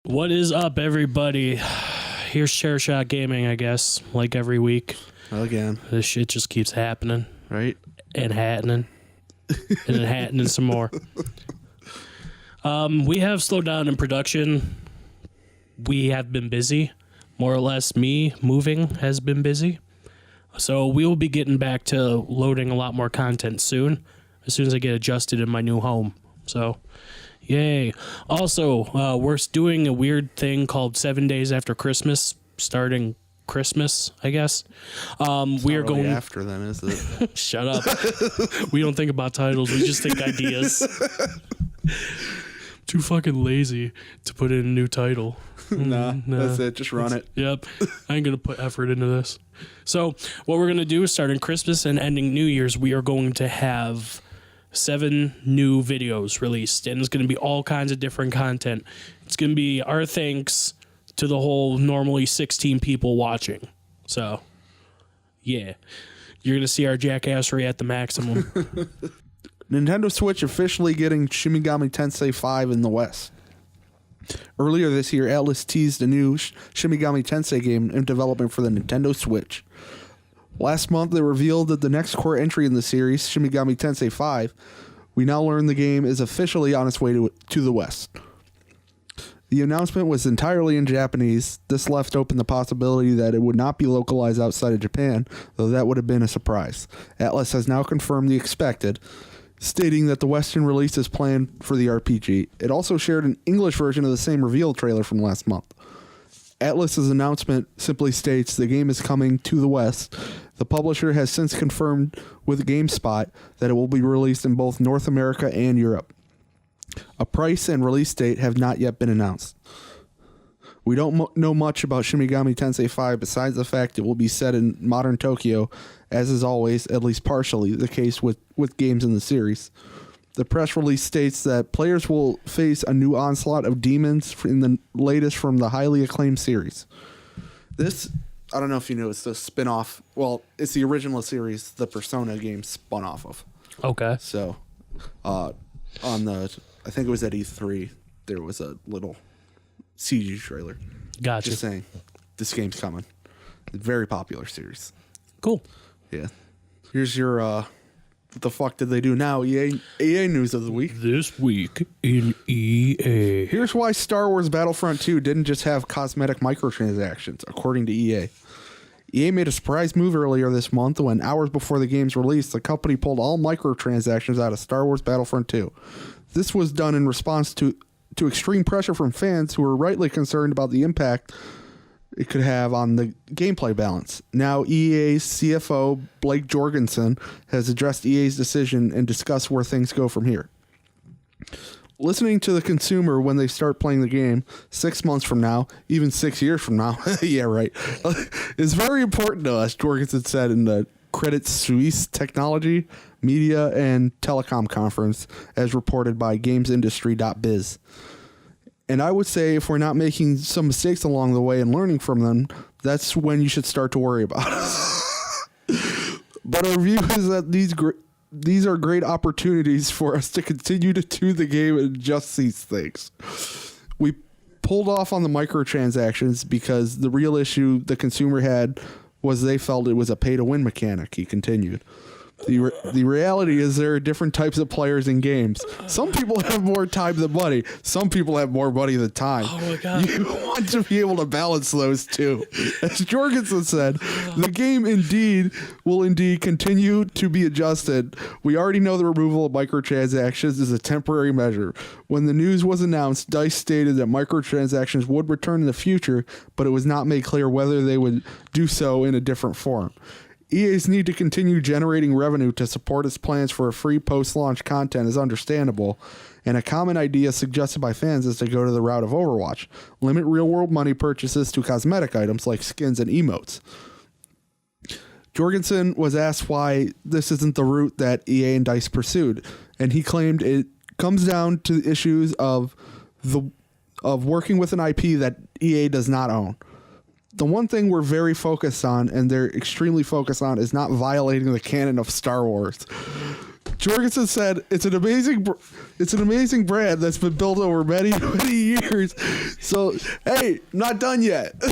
What is up, everybody? Here's Chair Shot Gaming, I guess, like every week. Again. This shit just keeps happening. Right? And happening. And then happening some more. We have slowed down in production. We have been busy. More or less, me moving has been busy. So we will be getting back to loading a lot more content soon, as soon as I get adjusted in my new home. So, yay. Also, we're doing a weird thing called 7 days after Christmas, starting Christmas, I guess. We are really going after then, is it? Shut up. We don't think about titles. We just think ideas. Too fucking lazy to put in a new title. Nah, that's it. Just run it. Yep. I ain't going to put effort into this. So what we're going to do is starting Christmas and ending New Year's, we are going to have 7 new videos released. And it's going to be all kinds of different content. It's going to be our thanks to the whole normally 16 people watching. So, yeah. You're going to see our jackassery at the maximum. Nintendo Switch officially getting Shin Megami Tensei 5 in the West. Earlier this year, Atlas teased a new Shin Megami Tensei game in development for the Nintendo Switch. Last month, they revealed that the next core entry in the series, Shin Megami Tensei 5, we now learn the game is officially on its way to the West. The announcement was entirely in Japanese. This left open the possibility that it would not be localized outside of Japan, though that would have been a surprise. Atlas has now confirmed the expected, stating that the Western release is planned for the RPG. It also shared an English version of the same reveal trailer from last month. Atlas's announcement simply states the game is coming to the West. The publisher has since confirmed with GameSpot that it will be released in both North America and Europe. A price and release date have not yet been announced. We don't know much about Shin Megami Tensei 5 besides the fact it will be set in modern Tokyo, as is always, at least partially, the case with games in the series. The press release states that players will face a new onslaught of demons in the latest from the highly acclaimed series. This, I don't know if you know, it's the spin-off. Well, it's the original series the Persona game spun off of. Okay. So, I think it was at E3, there was a little CG trailer. Gotcha. Just saying, this game's coming. Very popular series. Cool. Yeah. Here's your, what the fuck did they do now? EA news of the week. This week in EA. Here's why Star Wars Battlefront 2 didn't just have cosmetic microtransactions, according to EA. EA made a surprise move earlier this month when, hours before the game's release, the company pulled all microtransactions out of Star Wars Battlefront 2. This was done in response to extreme pressure from fans who were rightly concerned about the impact it could have on the gameplay balance. Now, EA's CFO, Blake Jorgensen, has addressed EA's decision and discussed where things go from here. Listening to the consumer when they start playing the game 6 months from now, even 6 years from now, yeah, right, is very important to us, Jorgensen said in the Credit Suisse Technology, Media, and Telecom Conference, as reported by GamesIndustry.biz. And I would say if we're not making some mistakes along the way and learning from them, that's when you should start to worry about it. But our view is that these are great opportunities for us to continue to tune the game and adjust these things. We pulled off on the microtransactions because the real issue the consumer had was they felt it was a pay-to-win mechanic, he continued. The reality is there are different types of players in games. Some people have more time than money. Some people have more money than time. Oh my God. You want to be able to balance those two. As Jorgensen said, the game will continue to be adjusted. We already know the removal of microtransactions is a temporary measure. When the news was announced, DICE stated that microtransactions would return in the future, but it was not made clear whether they would do so in a different form. EA's need to continue generating revenue to support its plans for a free post-launch content is understandable, and a common idea suggested by fans is to go to the route of Overwatch, limit real-world money purchases to cosmetic items like skins and emotes. Jorgensen was asked why this isn't the route that EA and DICE pursued, and he claimed it comes down to issues of working with an IP that EA does not own. The one thing we're very focused on, and they're extremely focused on, is not violating the canon of Star Wars. Jorgensen said, it's an amazing brand that's been built over many, many years. So, hey, not done yet. All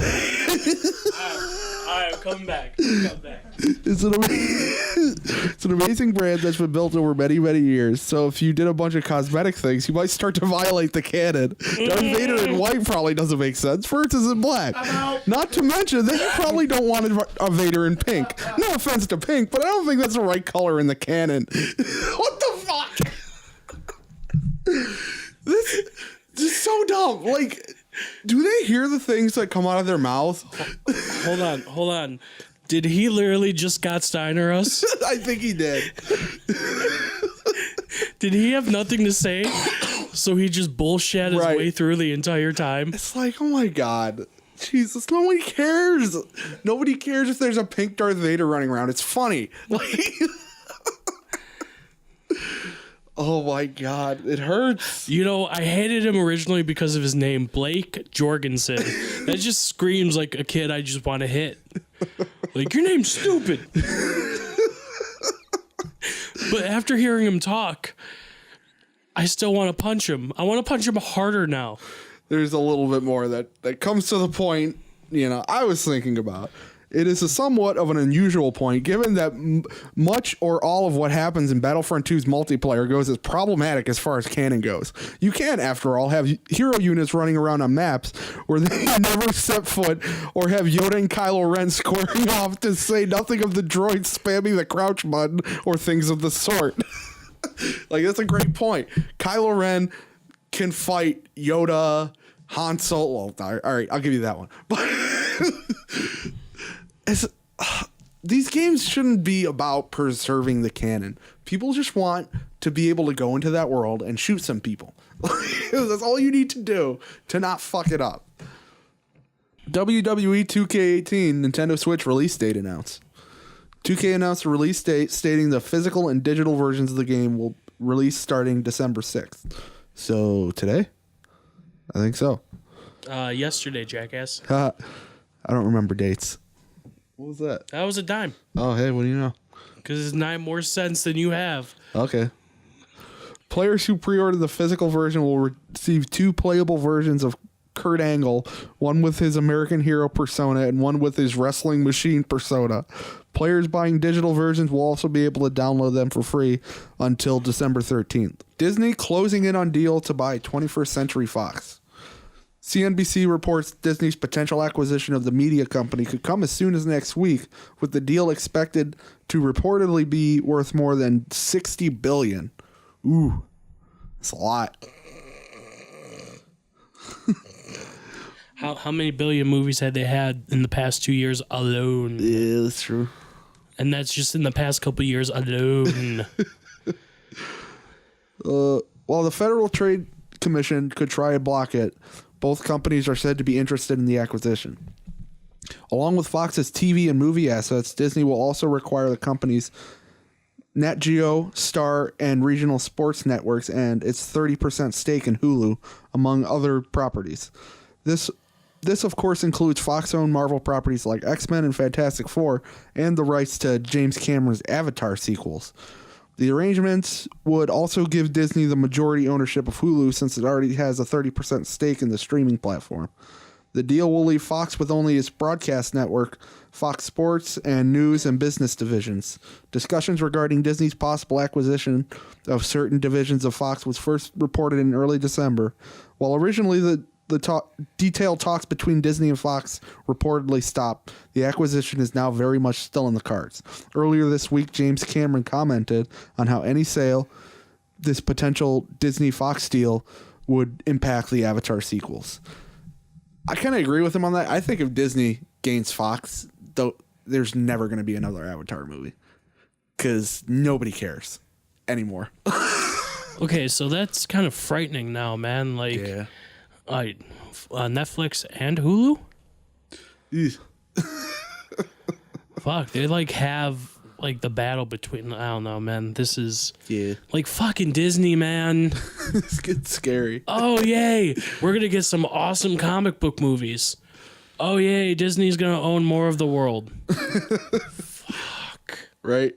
right, come back. It's an amazing brand that's been built over many, many years. So if you did a bunch of cosmetic things, you might start to violate the canon. Darth Vader in white probably doesn't make sense. First is in black. Not to mention that you probably don't want a Vader in pink. No offense to pink, but I don't think that's the right color in the canon. What the fuck? This is so dumb. Like, do they hear the things that come out of their mouth? Hold on. Did he literally just Scott Steiner us? I think he did. Did he have nothing to say? So he just bullshit his way through the entire time? It's like, oh my God. Jesus, nobody cares. Nobody cares if there's a pink Darth Vader running around. It's funny. Like, oh my God, it hurts. You know, I hated him originally because of his name, Blake Jorgensen. That just screams like a kid I just want to hit. Like, your name's stupid. But after hearing him talk, I still want to punch him. I want to punch him harder now. There's a little bit more that comes to the point, I was thinking about. It is a somewhat of an unusual point, given that much or all of what happens in Battlefront 2's multiplayer goes as problematic as far as canon goes. You can, after all, have hero units running around on maps where they never set foot, or have Yoda and Kylo Ren squaring off, to say nothing of the droids spamming the crouch button or things of the sort. Like, that's a great point. Kylo Ren can fight Yoda, Han Solo. All right, I'll give you that one. But these games shouldn't be about preserving the canon. People just want to be able to go into that world and shoot some people. That's all you need to do to not fuck it up. WWE 2K18 Nintendo Switch release date announced. 2K announced a release date stating the physical and digital versions of the game will release starting December 6th. So today? I think so. Yesterday, jackass. I don't remember dates. What was that? That was a dime. Oh, hey, what do you know? Because it's 9 more cents than you have. Okay. Players who pre-order the physical version will receive 2 playable versions of Kurt Angle, one with his American Hero persona and one with his Wrestling Machine persona. Players buying digital versions will also be able to download them for free until December 13th. Disney closing in on deal to buy 21st Century Fox. CNBC reports Disney's potential acquisition of the media company could come as soon as next week, with the deal expected to reportedly be worth more than $60 billion. Ooh, that's a lot. How many billion movies had they had in the past 2 years alone? Yeah, that's true. And that's just in the past couple years alone. While the Federal Trade Commission could try and block it, both companies are said to be interested in the acquisition. Along with Fox's TV and movie assets, Disney will also require the company's Nat Geo, Star, and regional sports networks and its 30% stake in Hulu, among other properties. This, of course, includes Fox-owned Marvel properties like X-Men and Fantastic Four, and the rights to James Cameron's Avatar sequels. The arrangements would also give Disney the majority ownership of Hulu, since it already has a 30% stake in the streaming platform. The deal will leave Fox with only its broadcast network, Fox Sports, and news and business divisions. Discussions regarding Disney's possible acquisition of certain divisions of Fox was first reported in early December. While originally the detailed talks between Disney and Fox reportedly stopped, the acquisition is now very much still in the cards. Earlier this week, James Cameron commented on how any sale, this potential Disney-Fox deal, would impact the Avatar sequels. I kind of agree with him on that. I think if Disney gains Fox, though, there's never going to be another Avatar movie, because nobody cares anymore. Okay, so that's kind of frightening now, man. Like, Yeah. Netflix and Hulu? Eesh. Fuck, they like have like the battle between, I don't know, man. This is like fucking Disney, man. It's getting scary. Oh, yay. We're going to get some awesome comic book movies. Oh, yay. Disney's going to own more of the world. Fuck. Right?